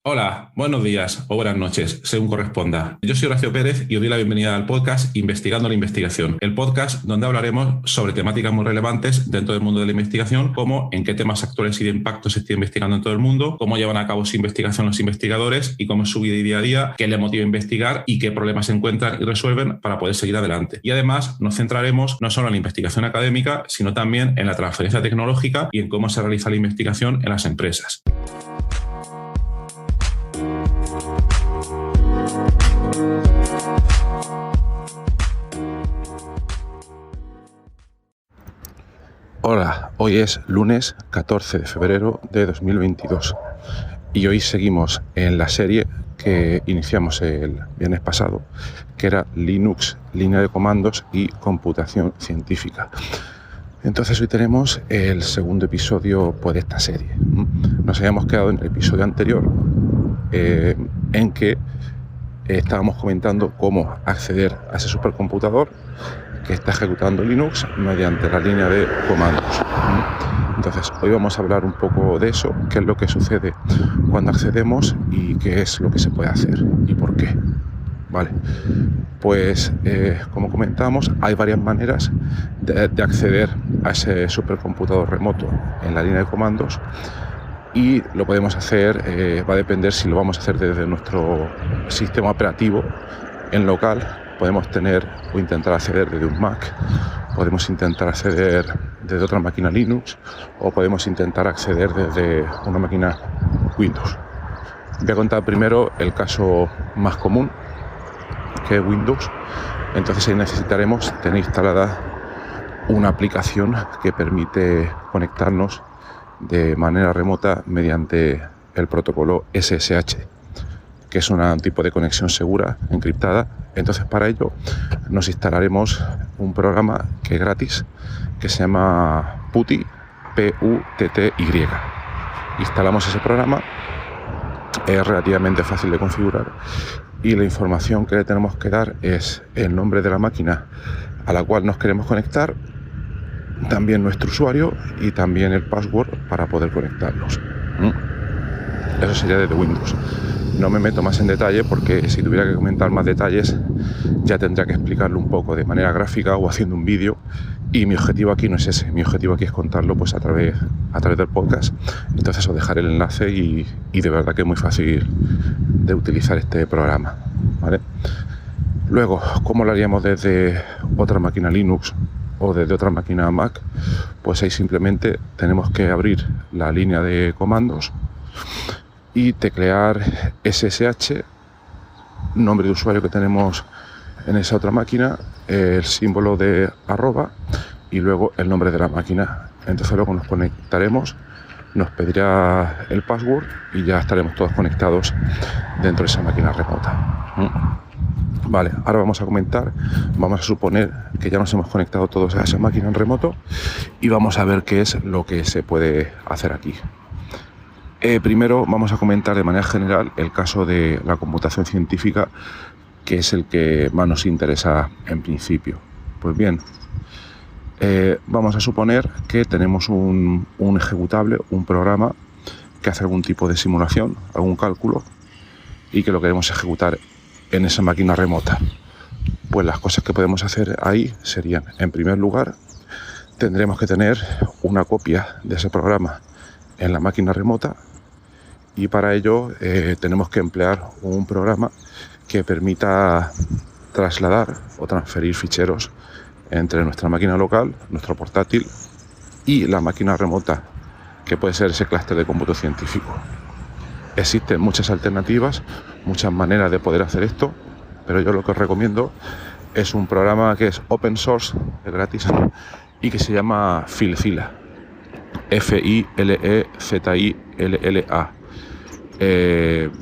Hola, buenos días o buenas noches, según corresponda. Yo soy Horacio Pérez y os doy la bienvenida al podcast Investigando la Investigación, el podcast donde hablaremos sobre temáticas muy relevantes dentro del mundo de la investigación, como en qué temas actuales y de impacto se está investigando en todo el mundo, cómo llevan a cabo su investigación los investigadores y cómo es su vida y día a día, qué les motiva a investigar y qué problemas encuentran y resuelven para poder seguir adelante. Y además nos centraremos no solo en la investigación académica, sino también en la transferencia tecnológica y en cómo se realiza la investigación en las empresas. Hola, hoy es lunes 14 de febrero de 2022 y hoy seguimos en la serie que iniciamos el viernes pasado, que era Linux, línea de comandos y computación científica. Entonces hoy tenemos el segundo episodio de esta serie. Nos habíamos quedado en el episodio anterior en que estábamos comentando cómo acceder a ese supercomputador que está ejecutando Linux mediante la línea de comandos. Entonces, hoy vamos a hablar un poco de eso, qué es lo que sucede cuando accedemos y qué es lo que se puede hacer y por qué. Vale, pues como comentamos, hay varias maneras de acceder a ese supercomputador remoto en la línea de comandos y lo podemos hacer, va a depender si lo vamos a hacer desde nuestro sistema operativo en local. Podemos tener o intentar acceder desde un Mac, podemos intentar acceder desde otra máquina Linux o podemos intentar acceder desde una máquina Windows. Voy a contar primero el caso más común, que es Windows. Entonces ahí necesitaremos tener instalada una aplicación que permite conectarnos de manera remota mediante el protocolo SSH, que es un tipo de conexión segura, encriptada. Entonces para ello nos instalaremos un programa que es gratis, que se llama PuTTY, P-U-T-T-Y. Instalamos ese programa, es relativamente fácil de configurar y la información que le tenemos que dar es el nombre de la máquina a la cual nos queremos conectar, también nuestro usuario y también el password para poder conectarnos. Eso sería desde Windows. No me meto más en detalle porque si tuviera que comentar más detalles ya tendría que explicarlo un poco de manera gráfica o haciendo un vídeo, y mi objetivo aquí no es ese. Mi objetivo aquí es contarlo pues a través del podcast. Entonces os dejaré el enlace y de verdad que es muy fácil de utilizar este programa, ¿vale? Luego, ¿cómo lo haríamos desde otra máquina Linux o desde otra máquina Mac? Pues ahí simplemente tenemos que abrir la línea de comandos y teclear SSH, nombre de usuario que tenemos en esa otra máquina, el símbolo de arroba y luego el nombre de la máquina. Entonces luego nos conectaremos, nos pedirá el password y ya estaremos todos conectados dentro de esa máquina remota. Vale, ahora vamos a suponer que ya nos hemos conectado todos a esa máquina en remoto y vamos a ver qué es lo que se puede hacer aquí. Primero vamos a comentar de manera general el caso de la computación científica, que es el que más nos interesa en principio. Pues bien, vamos a suponer que tenemos un ejecutable, un programa que hace algún tipo de simulación, algún cálculo, y que lo queremos ejecutar en esa máquina remota. Pues las cosas que podemos hacer ahí serían, en primer lugar, tendremos que tener una copia de ese programa en la máquina remota, y para ello tenemos que emplear un programa que permita trasladar o transferir ficheros entre nuestra máquina local, nuestro portátil y la máquina remota, que puede ser ese clúster de cómputo científico. Existen muchas alternativas, muchas maneras de poder hacer esto, pero yo lo que os recomiendo es un programa que es open source, es gratis, y que se llama Filzilla, F-I-L-E-Z-I-L-L-A.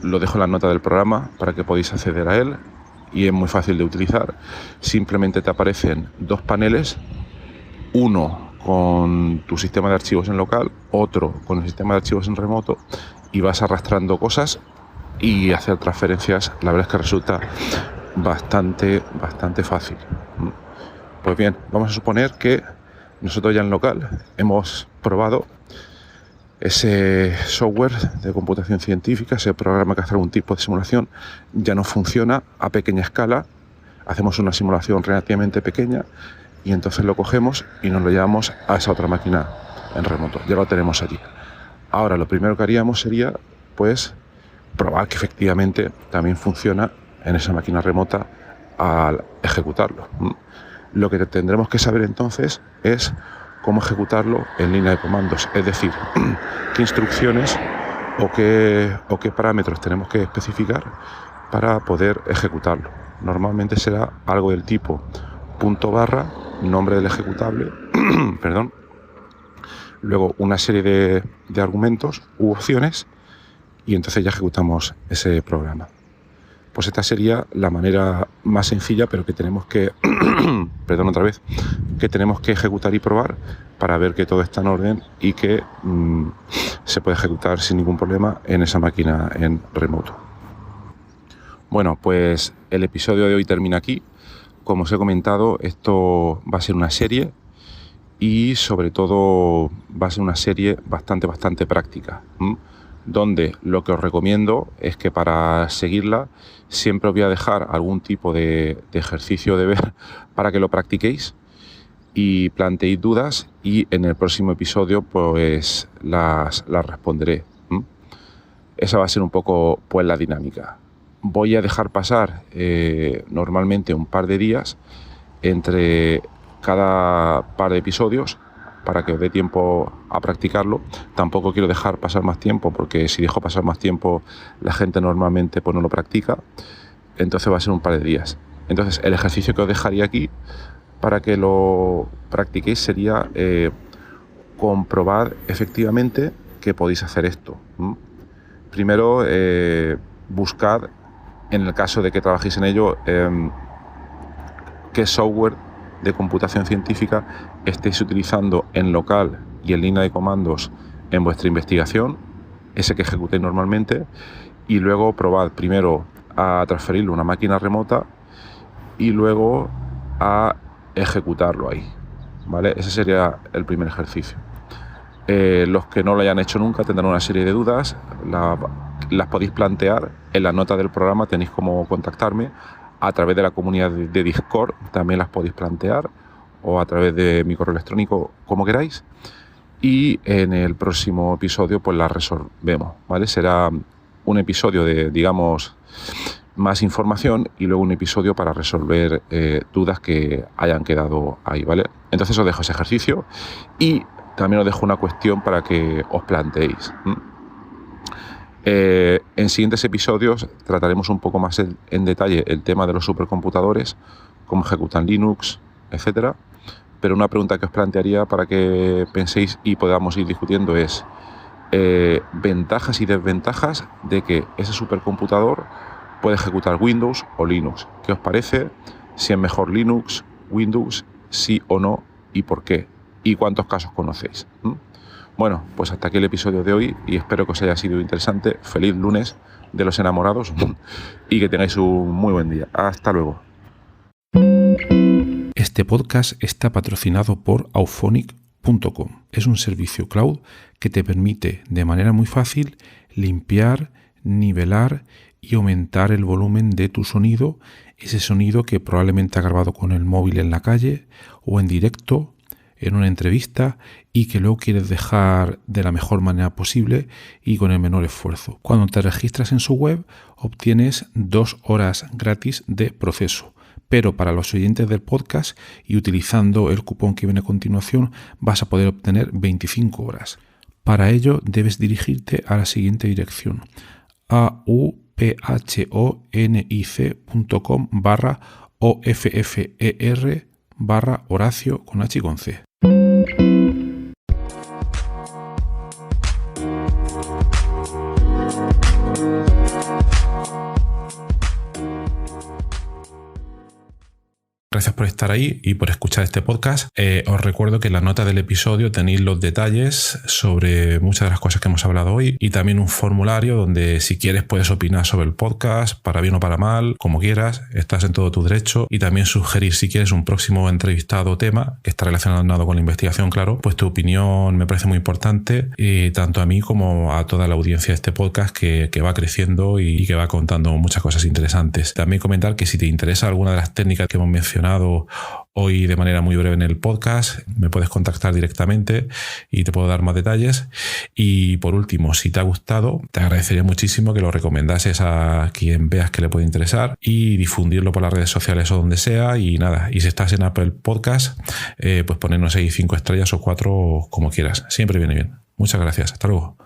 Lo dejo en la nota del programa para que podáis acceder a él y es muy fácil de utilizar. Simplemente te aparecen dos paneles, uno con tu sistema de archivos en local, otro con el sistema de archivos en remoto, y vas arrastrando cosas y hacer transferencias. La verdad es que resulta bastante fácil. Pues bien, vamos a suponer que nosotros ya en local hemos probado ese software de computación científica, ese programa que hace algún tipo de simulación, ya no funciona a pequeña escala. Hacemos una simulación relativamente pequeña y entonces lo cogemos y nos lo llevamos a esa otra máquina en remoto. Ya lo tenemos allí. Ahora lo primero que haríamos sería pues probar que efectivamente también funciona en esa máquina remota al ejecutarlo. Lo que tendremos que saber entonces es cómo ejecutarlo en línea de comandos, es decir, qué instrucciones o qué parámetros tenemos que especificar para poder ejecutarlo. Normalmente será algo del tipo /, nombre del ejecutable, perdón, luego una serie de argumentos u opciones y entonces ya ejecutamos ese programa. Pues esta sería la manera más sencilla, pero que tenemos que, perdón otra vez, que tenemos que ejecutar y probar para ver que todo está en orden y que se puede ejecutar sin ningún problema en esa máquina en remoto. Bueno, pues el episodio de hoy termina aquí. Como os he comentado, esto va a ser una serie y sobre todo va a ser una serie bastante práctica, donde lo que os recomiendo es que para seguirla siempre os voy a dejar algún tipo de ejercicio de ver para que lo practiquéis y planteéis dudas y en el próximo episodio pues las responderé. Esa va a ser un poco pues la dinámica. Voy a dejar pasar normalmente un par de días entre cada par de episodios para que os dé tiempo a practicarlo. Tampoco quiero dejar pasar más tiempo porque si dejo pasar más tiempo la gente normalmente pues no lo practica. Entonces va a ser un par de días. Entonces el ejercicio que os dejaría aquí para que lo practiquéis sería comprobar efectivamente que podéis hacer esto. Primero buscad, en el caso de que trabajéis en ello, qué software de computación científica estéis utilizando en local y en línea de comandos en vuestra investigación, ese que ejecutéis normalmente, y luego probad primero a transferirlo a una máquina remota y luego a ejecutarlo ahí, ¿vale? Ese sería el primer ejercicio. Los que no lo hayan hecho nunca tendrán una serie de dudas, las podéis plantear en la nota del programa, tenéis cómo contactarme. A través de la comunidad de Discord también las podéis plantear o a través de mi correo electrónico, como queráis. Y en el próximo episodio pues las resolvemos, ¿vale? Será un episodio de, digamos, más información y luego un episodio para resolver dudas que hayan quedado ahí, ¿vale? Entonces os dejo ese ejercicio y también os dejo una cuestión para que os planteéis. En siguientes episodios trataremos un poco más en detalle el tema de los supercomputadores, cómo ejecutan Linux, etcétera. Pero una pregunta que os plantearía para que penséis y podamos ir discutiendo es ventajas y desventajas de que ese supercomputador puede ejecutar Windows o Linux. ¿Qué os parece? Si es mejor Linux, Windows, sí o no y por qué. ¿Y cuántos casos conocéis? Bueno, pues hasta aquí el episodio de hoy y espero que os haya sido interesante. Feliz lunes de los enamorados y que tengáis un muy buen día. Hasta luego. Este podcast está patrocinado por Auphonic.com. Es un servicio cloud que te permite de manera muy fácil limpiar, nivelar y aumentar el volumen de tu sonido, ese sonido que probablemente has grabado con el móvil en la calle o en directo, en una entrevista y que luego quieres dejar de la mejor manera posible y con el menor esfuerzo. Cuando te registras en su web obtienes 2 horas gratis de proceso, pero para los oyentes del podcast y utilizando el cupón que viene a continuación vas a poder obtener 25 horas. Para ello debes dirigirte a la siguiente dirección: auphonic.com/OFFER/Horacio con H y con C. gracias por estar ahí y por escuchar este podcast. Os recuerdo que en la nota del episodio tenéis los detalles sobre muchas de las cosas que hemos hablado hoy y también un formulario donde si quieres puedes opinar sobre el podcast, para bien o para mal, como quieras, estás en todo tu derecho, y también sugerir si quieres un próximo entrevistado o tema que está relacionado con la investigación, claro, pues tu opinión me parece muy importante, tanto a mí como a toda la audiencia de este podcast que va creciendo y que va contando muchas cosas interesantes. También comentar que si te interesa alguna de las técnicas que hemos mencionado hoy de manera muy breve en el podcast, me puedes contactar directamente y te puedo dar más detalles. Y por último, si te ha gustado, te agradecería muchísimo que lo recomendases a quien veas que le puede interesar y difundirlo por las redes sociales o donde sea. Y nada, y si estás en Apple Podcast, pues ponernos ahí 5 estrellas o 4 como quieras. Siempre viene bien. Muchas gracias. Hasta luego.